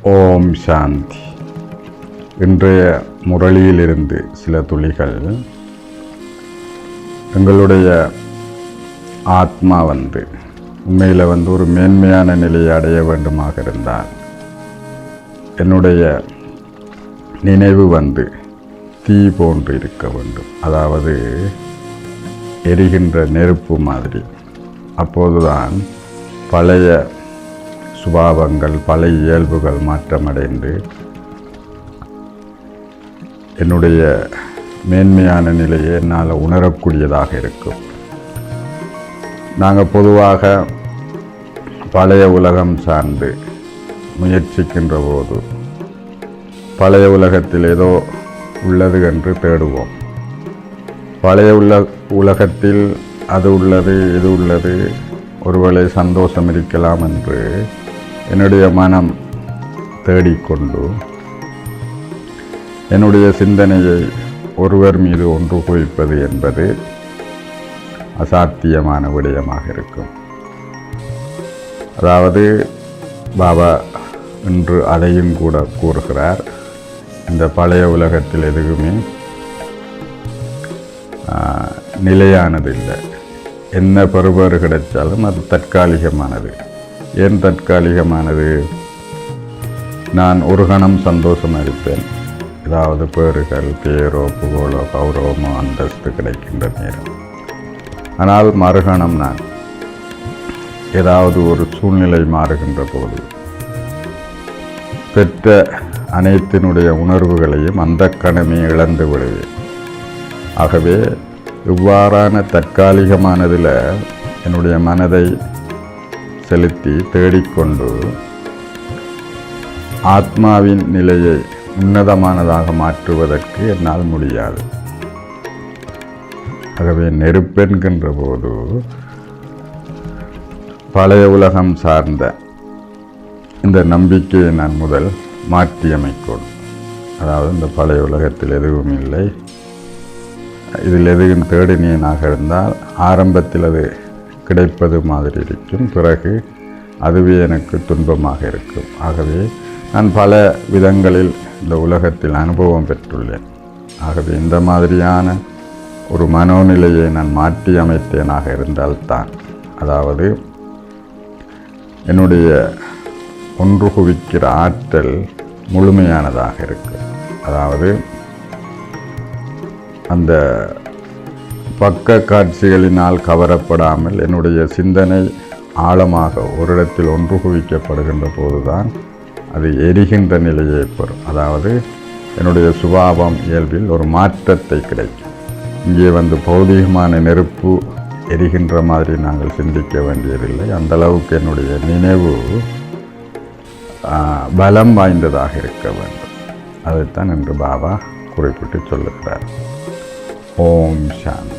ஓம் சாந்தி. இன்றைய முரளியிலிருந்து சில துளிகள். எங்களுடைய ஆத்மா உண்மையில் ஒரு மேன்மையான நிலையை அடைய வேண்டுமாக இருந்தால் என்னுடைய நினைவு தீ போன்று இருக்க வேண்டும். அதாவது எரிகின்ற நெருப்பு மாதிரி. அப்போதுதான் பழைய சுபாவங்கள், பழைய இயல்புகள் மாற்றமடைந்து என்னுடைய மேன்மையான நிலையை என்னால் உணரக்கூடியதாக இருக்கும். நாங்கள் பொதுவாக பழைய உலகம் சார்ந்து முயற்சிக்கின்ற போது பழைய உலகத்தில் ஏதோ உள்ளது என்று தேடுவோம். பழைய உலகத்தில் அது உள்ளது, இது உள்ளது, ஒருவேளை சந்தோஷம் இருக்கலாம் என்று என்னுடைய மனம் தேடிக்கொண்டு என்னுடைய சிந்தனையை ஒருவர் மீது ஒன்று குவிப்பது என்பது அசாத்தியமான விடயமாக இருக்கும். அதாவது பாபா இன்று அதையும் கூட கூறுகிறார். இந்த பழைய உலகத்தில் எதுவுமே நிலையானது இல்லை. என்ன பெறுபேறு கிடைச்சாலும் அது தற்காலிகமானது. ஏன் தற்காலிகமானது? நான் ஒரு கணம் சந்தோஷமாக இருப்பேன். ஏதாவது பேறுகள், பேரோ புகழோ கௌரவமோ அந்தஸ்து கிடைக்கின்ற நேரம். ஆனால் மறுகணம் நான் ஏதாவது ஒரு சூழ்நிலை மாறுகின்ற போது பெற்ற அனைத்தினுடைய உணர்வுகளையும் அந்த கணமே இழந்து விடுவேன். ஆகவே இவ்வாறான தற்காலிகமானதில் என்னுடைய மனதை செலுத்தி தேடிக்கொண்டு ஆத்மாவின் நிலையை உன்னதமானதாக மாற்றுவதற்கு என்னால் முடியாது. ஆகவே நெருப்பென்கின்ற போது பழைய உலகம் சார்ந்த இந்த நம்பிக்கையை நான் முதல் மாற்றியமைக்கணும். அதாவது இந்த பழைய உலகத்தில் எதுவும் இல்லை, இதில் எதுவும் தேடினேனாக இருந்தால் ஆரம்பத்தில் அது கிடைப்பது மாதிரி இருக்கும், பிறகு அதுவே எனக்கு துன்பமாக இருக்கும். ஆகவே நான் பல விதங்களில் இந்த உலகத்தில் அனுபவம் பெற்றுள்ளேன். ஆகவே இந்த மாதிரியான ஒரு மனோநிலையை நான் மாற்றி அமைத்தேனாக இருந்தால்தான், அதாவது என்னுடைய ஒன்று குவிக்கிற ஆற்றல் முழுமையானதாக இருக்கும். அதாவது அந்த பக்க காட்சிகளினால் கவரப்படாமல் என்னுடைய சிந்தனை ஆழமாக ஒரு இடத்தில் ஒன்று குவிக்கப்படுகின்ற போதுதான் அது எரிகின்ற நிலையை பெறும். அதாவது என்னுடைய சுபாவம் இயல்பில் ஒரு மாற்றத்தை கிடைக்கும். இங்கே பௌதிகமான நெருப்பு எரிகின்ற மாதிரி நாங்கள் சிந்திக்க வேண்டியதில்லை. அந்தளவுக்கு என்னுடைய நினைவு பலம் வாய்ந்ததாக இருக்க வேண்டும். அதைத்தான் இன்று பாபா குறிப்பிட்டு சொல்லுகிறார். ஓம் சாந்தி.